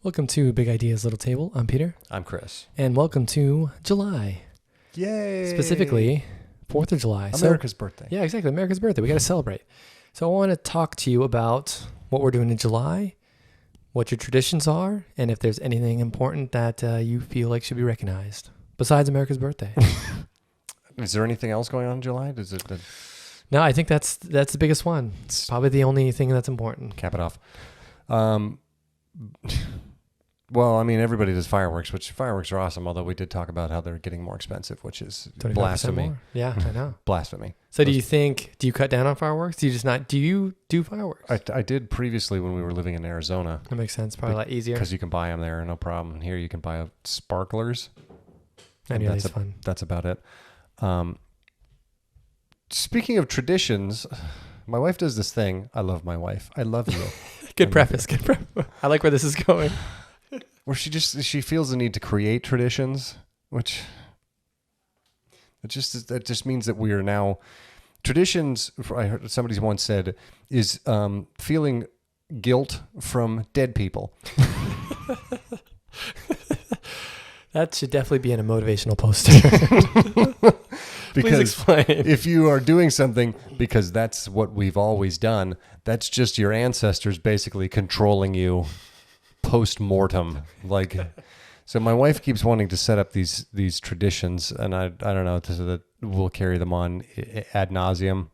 Welcome to Big Ideas Little Table. I'm Peter. I'm Chris. And welcome to July. Yay! Specifically, 4th of July. America's birthday. Yeah, exactly. America's birthday. We got to celebrate. So I want to talk to you about what we're doing in July, what your traditions are, and if there's anything important that you feel like should be recognized besides America's birthday. Is there anything else going on in July? No, I think that's the biggest one. It's probably the only thing that's important. Cap it off. Well, I mean, everybody does fireworks, which fireworks are awesome, although we did talk about how they're getting more expensive, which is blasphemy. More. Yeah, I know. Blasphemy. So do you cut down on fireworks? Do you do fireworks? I did previously when we were living in Arizona. That makes sense. Probably a lot easier. Because you can buy them there, no problem. Here you can buy sparklers. And that's fun. That's about it. Speaking of traditions, my wife does this thing. I love my wife. I love you. Good preface. I like where this is going. Where she feels the need to create traditions, which that just means that we are now traditions. I heard somebody once said is feeling guilt from dead people. That should definitely be in a motivational poster. Because please explain. If you are doing something because that's what we've always done, that's just your ancestors basically controlling you post-mortem. So my wife keeps wanting to set up these traditions, and I don't know, so that we'll carry them on ad nauseum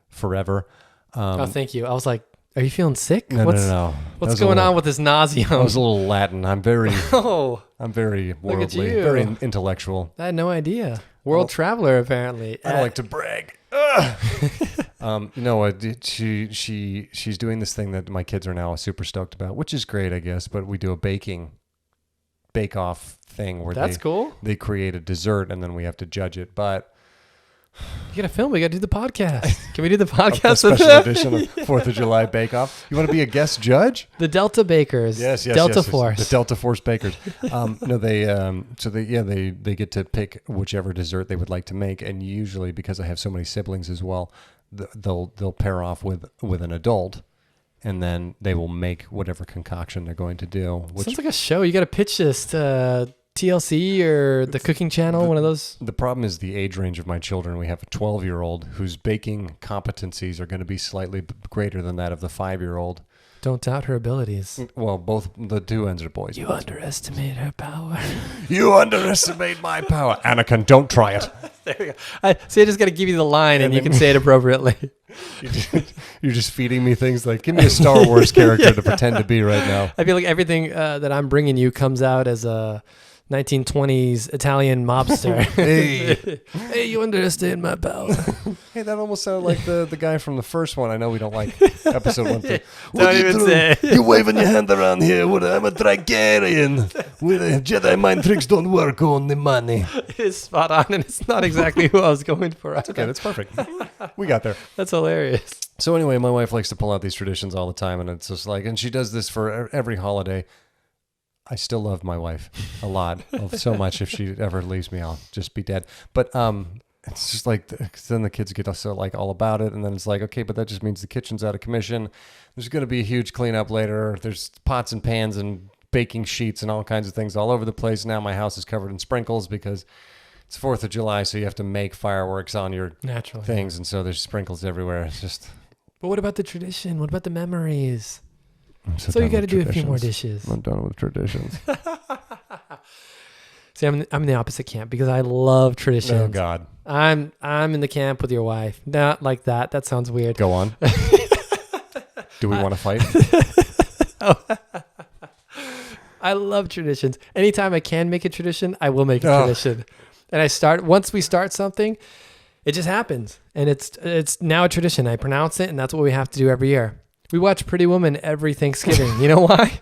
forever. Thank you. I was like, are you feeling sick? No. What's going on with this nausea? I was a little Latin. I'm very worldly, look at you. very intellectual. I had no idea. World traveler, apparently. I don't like to brag. She's doing this thing that my kids are now super stoked about, which is great, I guess. But we do a bake-off thing where that's cool. They create a dessert and then we have to judge it. But you got to film. We got to do the podcast. Can we do the podcast? A special edition of 4th of July Bake Off. You want to be a guest judge? The Delta Bakers. Yes. Delta Force. The Delta Force Bakers. They get to pick whichever dessert they would like to make, and usually because I have so many siblings as well, they'll pair off with an adult, and then they will make whatever concoction they're going to do. Sounds like a show. You got to pitch this to TLC or the cooking channel, one of those. The problem is the age range of my children. We have a 12-year-old whose baking competencies are going to be slightly greater than that of the 5-year-old. Don't doubt her abilities. Well, both the two ends are boys. You underestimate her power. You underestimate my power. Anakin, don't try it. There we go. I just got to give you the line and you can say it appropriately. You're just feeding me things like, give me a Star Wars character to pretend to be right now. I feel like everything that I'm bringing you comes out as a 1920s Italian mobster. Hey, you underestimate my power. Hey, that almost sounded like the guy from the first one. I know we don't like episode 1 through. Don't even say. You waving your hand around here. I'm a Targaryen. Jedi mind tricks don't work on the money. It's spot on, and it's not exactly who I was going for. That's okay. That's perfect. We got there. That's hilarious. So anyway, my wife likes to pull out these traditions all the time, and it's just like, and she does this for every holiday. I still love my wife a lot, so much. If she ever leaves me, I'll just be dead. But it's just like then the kids get so like all about it, and then it's like, okay, but that just means the kitchen's out of commission. There's going to be a huge cleanup later. There's pots and pans and baking sheets and all kinds of things all over the place. Now my house is covered in sprinkles because it's 4th of July, so you have to make fireworks on your things, and so there's sprinkles everywhere. It's just. But what about the tradition? What about the memories? So you got to do a few more dishes. I'm done with traditions. See, I'm in the opposite camp because I love traditions. Oh God. I'm in the camp with your wife. Not like that. That sounds weird. Go on. Do we want to fight? I love traditions. Anytime I can make a tradition, I will make a tradition. And once we start something, it just happens. And it's now a tradition. I pronounce it, and that's what we have to do every year. We watch Pretty Woman every Thanksgiving. You know why?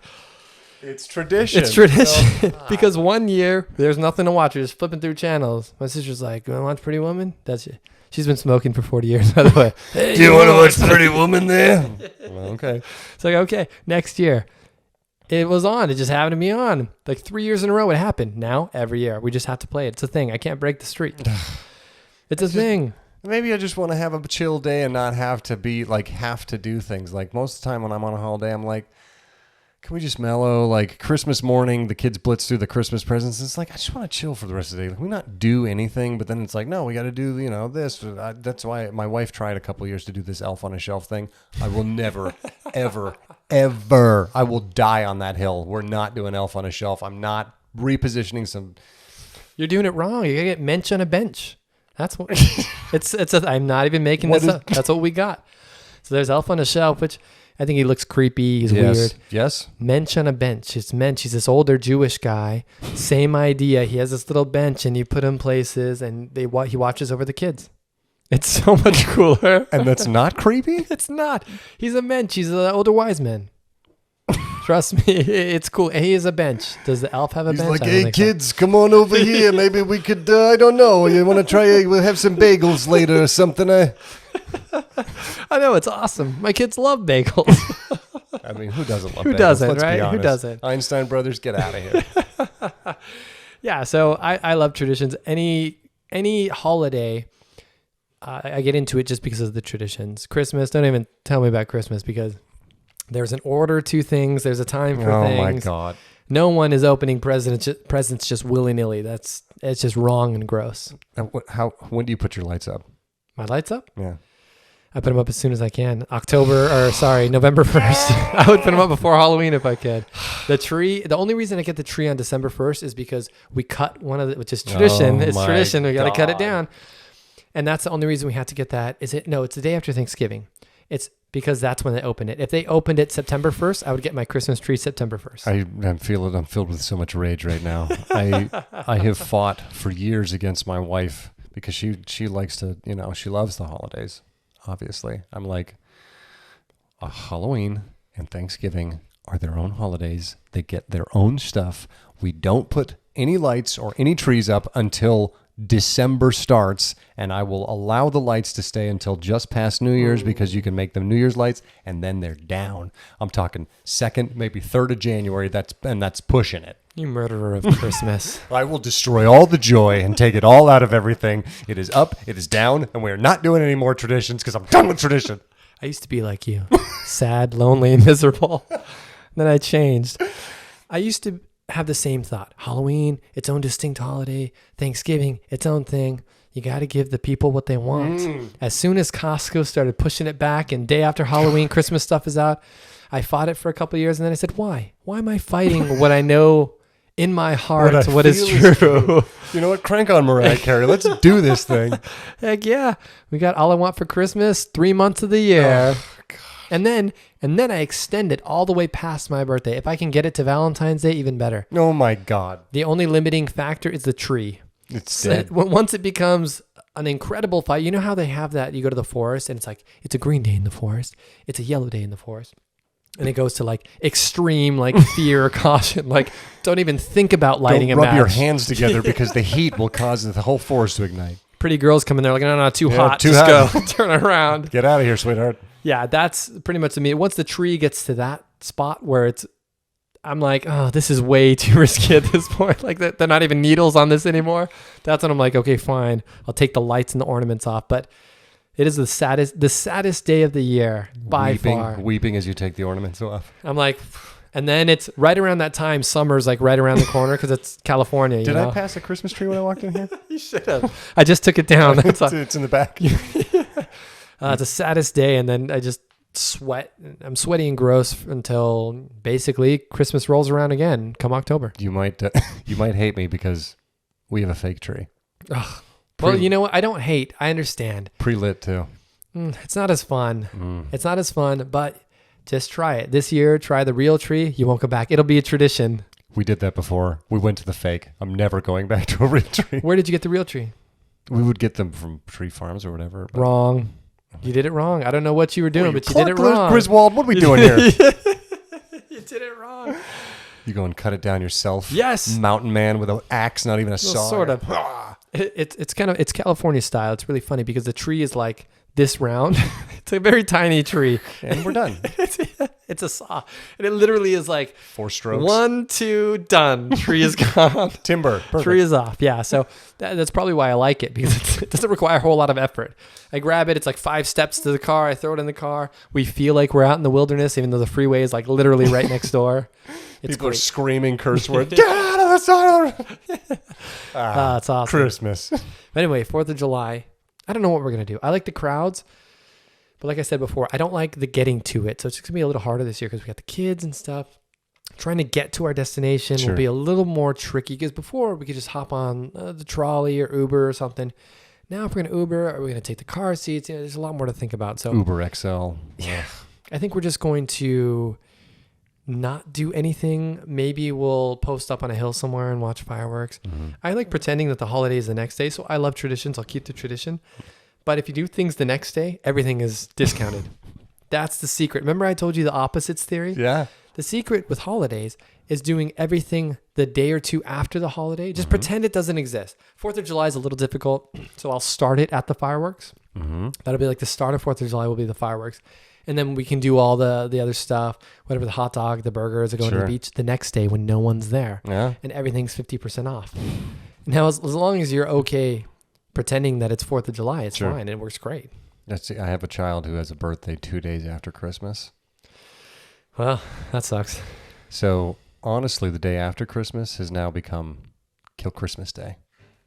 It's tradition. It's tradition. Because one year, there's nothing to watch. We're just flipping through channels. My sister's like, you want to watch Pretty Woman? That's it. She's been smoking for 40 years, by the way. Hey, do you want to watch Pretty Woman there? Well, okay. It's like, okay, next year. It was on. It just happened to be on. Like 3 years in a row, it happened. Now, every year, we just have to play it. It's a thing. I can't break the streak. It's a thing. Maybe I just want to have a chill day and not have to do things. Like most of the time when I'm on a holiday, I'm like, can we just mellow? Like Christmas morning, the kids blitz through the Christmas presents. It's like, I just want to chill for the rest of the day. Like, we not do anything, but then it's like, no, we got to do, this. That's why my wife tried a couple years to do this elf on a shelf thing. I will never, ever, ever, I will die on that hill. We're not doing elf on a shelf. I'm not repositioning some. You're doing it wrong. You got to get mensch on a bench. That's what I'm not even making this up. That's what we got. So there's elf on a shelf, which I think he looks creepy. He's weird. Yes. Mensch on a bench. It's mensch. He's this older Jewish guy. Same idea. He has this little bench, and you put him places, and he watches over the kids. It's so much cooler. And that's not creepy? It's not. He's a mensch. He's an older wise man. Trust me, it's cool. He is a bench. Does the elf have a bench? He's like, hey, kids, come on over here. Maybe we could, I don't know. You want to try, we'll have some bagels later or something. I know, it's awesome. My kids love bagels. I mean, who doesn't love bagels? Who doesn't, Let's right? be honest. Who doesn't? Einstein brothers, get out of here. Yeah, so I love traditions. Any holiday, I get into it just because of the traditions. Christmas, don't even tell me about Christmas because there's an order to things. There's a time for things. Oh my God. No one is opening presents just willy-nilly. It's just wrong and gross. When do you put your lights up? My lights up? Yeah. I put them up as soon as I can. November 1st. I would put them up before Halloween if I could. The only reason I get the tree on December 1st is because we cut one of the, which is tradition. It's tradition. We got to cut it down. And that's the only reason we had to get that. It's the day after Thanksgiving. It's because that's when they opened it. If they opened it September 1st, I would get my Christmas tree September 1st. I'm filled with so much rage right now. I have fought for years against my wife because she likes to, she loves the holidays, obviously. I'm like, Halloween and Thanksgiving are their own holidays. They get their own stuff. We don't put any lights or any trees up until December starts, and I will allow the lights to stay until just past New Year's because you can make them New Year's lights, and then they're down. I'm talking 2nd, maybe 3rd of January. That's pushing it. You murderer of Christmas. I will destroy all the joy and take it all out of everything. It is up, it is down, and we are not doing any more traditions because I'm done with tradition. I used to be like you, sad, lonely, and miserable. Then I changed. I used to have the same thought. Halloween, its own distinct holiday. Thanksgiving, its own thing. You got to give the people what they want. As soon as Costco started pushing it back and day after Halloween, Christmas stuff is out, I fought it for a couple of years and then I said, why? Why am I fighting what I know in my heart what is true? You know what? Crank on Mariah Carey. Let's do this thing. Heck yeah. We got All I Want for Christmas 3 months of the year. Oh, God. And then I extend it all the way past my birthday. If I can get it to Valentine's Day, even better. Oh my God. The only limiting factor is the tree. It's dead. Once it becomes an incredible fight, you know how they have that, you go to the forest and it's like, it's a green day in the forest. It's a yellow day in the forest. And it goes to like extreme, like fear, caution, like don't even think about lighting a match. Don't rub your hands together because the heat will cause the whole forest to ignite. Pretty girls come in there like, no, too hot. Just go. Turn around. Get out of here, sweetheart. Yeah, that's pretty much to me. Once the tree gets to that spot where I'm like, oh, this is way too risky at this point. Like they're not even needles on this anymore. That's when I'm like, okay, fine. I'll take the lights and the ornaments off. But it is the saddest day of the year by far. Weeping as you take the ornaments off. I'm like, and then it's right around that time. Summer's like right around the corner because it's California. Did I pass a Christmas tree when I walked in here? You should have. I just took it down. It's in the back. It's the saddest day, and then I just sweat. I'm sweaty and gross until basically Christmas rolls around again come October. You might hate me because we have a fake tree. Ugh. Well, you know what? I don't hate. I understand. Pre-lit too. It's not as fun. It's not as fun, but just try it. This year, try the real tree. You won't go back. It'll be a tradition. We did that before. We went to the fake. I'm never going back to a real tree. Where did you get the real tree? We would get them from tree farms or whatever. Wrong. You did it wrong. I don't know what you were doing, but you did it wrong. Griswold, what are we doing here? You did it wrong. You go and cut it down yourself. Yes. Mountain man with an axe, not even a saw. Sort of. It's California style. It's really funny because the tree is like this round. It's a very tiny tree. And we're done. It's a saw. And it literally is like 4 strokes. 1, 2, done. Tree is gone. Timber. Perfect. Tree is off. Yeah. So that's probably why I like it, because it doesn't require a whole lot of effort. I grab it. It's like 5 steps to the car. I throw it in the car. We feel like we're out in the wilderness, even though the freeway is like literally right next door. It's People great. are screaming curse words. Get out of the side. It's awesome. Christmas. But anyway, 4th of July. I don't know what we're going to do. I like the crowds. But like I said before, I don't like the getting to it. So it's just going to be a little harder this year because we got the kids and stuff. Trying to get to our destination will be a little more tricky, because before we could just hop on the trolley or Uber or something. Now if we're going to Uber, are we going to take the car seats? You know, there's a lot more to think about. So Uber XL. Yeah. I think we're just going to not do anything. Maybe we'll post up on a hill somewhere and watch fireworks. Mm-hmm. I like pretending that the holiday is the next day. So I love traditions. I'll keep the tradition. But if you do things the next day, everything is discounted. That's the secret. Remember I told you the opposites theory? Yeah. The secret with holidays is doing everything the day or two after the holiday. Just pretend it doesn't exist. 4th of July is a little difficult, so I'll start it at the fireworks. Mm-hmm. That'll be like the start of 4th of July will be the fireworks. And then we can do all the other stuff, whatever, the hot dog, the burgers, or going to the beach the next day when no one's there. Yeah. And everything's 50% off. Now, as long as you're okay pretending that it's 4th of July, it's fine. It works great. I have a child who has a birthday 2 days after Christmas. Well, that sucks. So honestly, the day after Christmas has now become Kill Christmas Day.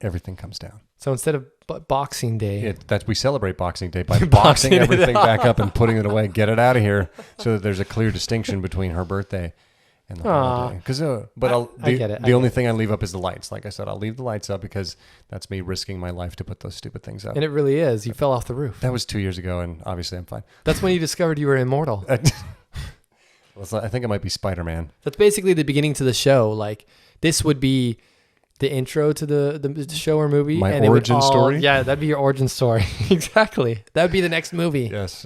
Everything comes down. So instead of Boxing Day, we celebrate Boxing Day by boxing everything back up and putting it away. Get it out of here, so that there's a clear distinction between her birthday and the holiday. Because, I get it. The only thing I leave up is the lights. Like I said, I'll leave the lights up because that's me risking my life to put those stupid things up. And it really is. You fell off the roof. That was 2 years ago, and obviously I'm fine. That's when you discovered you were immortal. I think it might be Spider-Man. That's basically the beginning to the show. Like, this would be the intro to the show or movie. My origin story? Yeah, that'd be your origin story. Exactly. That would be the next movie. Yes.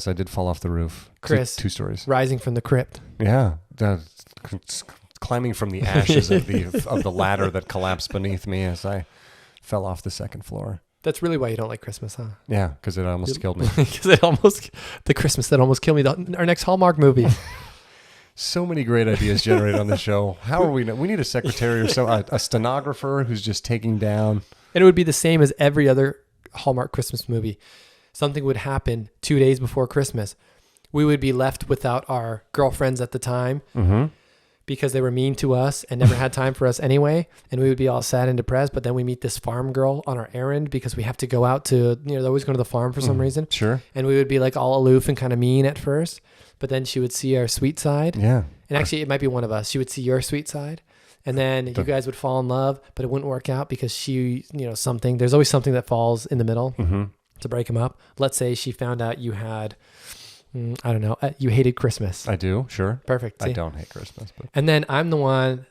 I did fall off the roof. Chris. 2 stories. Rising from the crypt. Yeah. Climbing from the ashes of the ladder that collapsed beneath me as I fell off the 2nd floor. That's really why you don't like Christmas, huh? Yeah, because it almost killed me. Because the Christmas that almost killed me. Our next Hallmark movie. So many great ideas generated on the show. How are we? We need a secretary or a stenographer who's just taking down. And it would be the same as every other Hallmark Christmas movie. Something would happen 2 days before Christmas. We would be left without our girlfriends at the time. Mm-hmm. Because they were mean to us and never had time for us anyway. And we would be all sad and depressed. But then we meet this farm girl on our errand because we have to go out to, they're always going to the farm for some reason. Sure. And we would be like all aloof and kind of mean at first. But then she would see our sweet side. Yeah. And actually, it might be one of us. She would see your sweet side. And then you guys would fall in love, but it wouldn't work out because she, something. There's always something that falls in the middle to break them up. Let's say she found out you had... I don't know. You hated Christmas. I do. Sure. Perfect. See? I don't hate Christmas. But. And then I'm the one,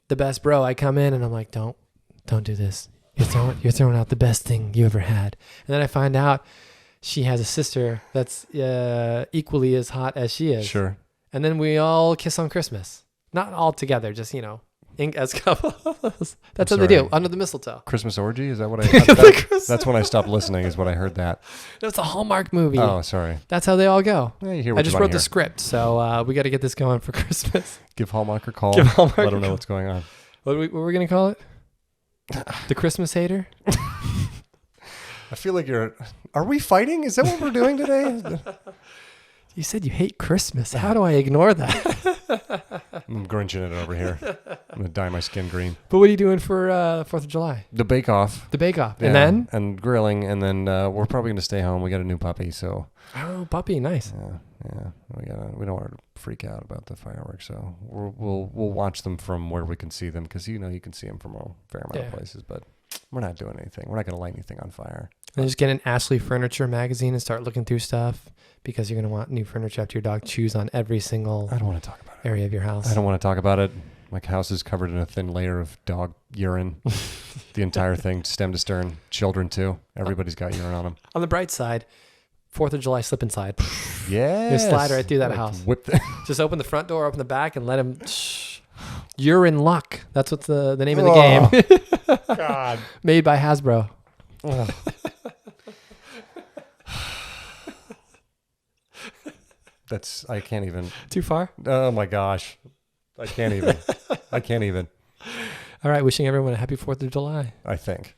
the best bro. I come in and I'm like, don't do this. You're throwing out the best thing you ever had. And then I find out she has a sister that's equally as hot as she is. Sure. And then we all kiss on Christmas. Not all together, just, as couples. That's what they do, under the mistletoe. Christmas orgy? Is that what I... that's when I stopped listening, is what I heard that. No, it's a Hallmark movie. Oh, sorry. That's how they all go. Yeah, you hear what I just wrote the script, so we got to get this going for Christmas. Give Hallmark a call. Let them know what's going on. What are we going to call it? The Christmas hater? I feel like Are we fighting? Is that what we're doing today? You said you hate Christmas. How do I ignore that? I'm grinching it over here. I'm going to dye my skin green. But what are you doing for 4th of July? The bake-off. The bake-off. Yeah, and then? And grilling. And then we're probably going to stay home. We got a new puppy, so... Oh, puppy. Nice. Yeah. We don't want to freak out about the fireworks, so we'll watch them from where we can see them, because, you can see them from a fair amount of places, but we're not doing anything. We're not going to light anything on fire. And just get an Ashley Furniture magazine and start looking through stuff, because you're going to want new furniture after your dog chews on every single I don't want to talk about it. Area of your house. I don't want to talk about it. My house is covered in a thin layer of dog urine. The entire thing, stem to stern. Children, too. Everybody's got urine on them. On the bright side, 4th of July slip and slide. Yes. You slide right through that house. Just open the front door, open the back, and let him... Urine luck. That's what's the name of the game. God. Made by Hasbro. I can't even. Too far? Oh my gosh. I can't even. I can't even. All right. Wishing everyone a happy 4th of July. I think.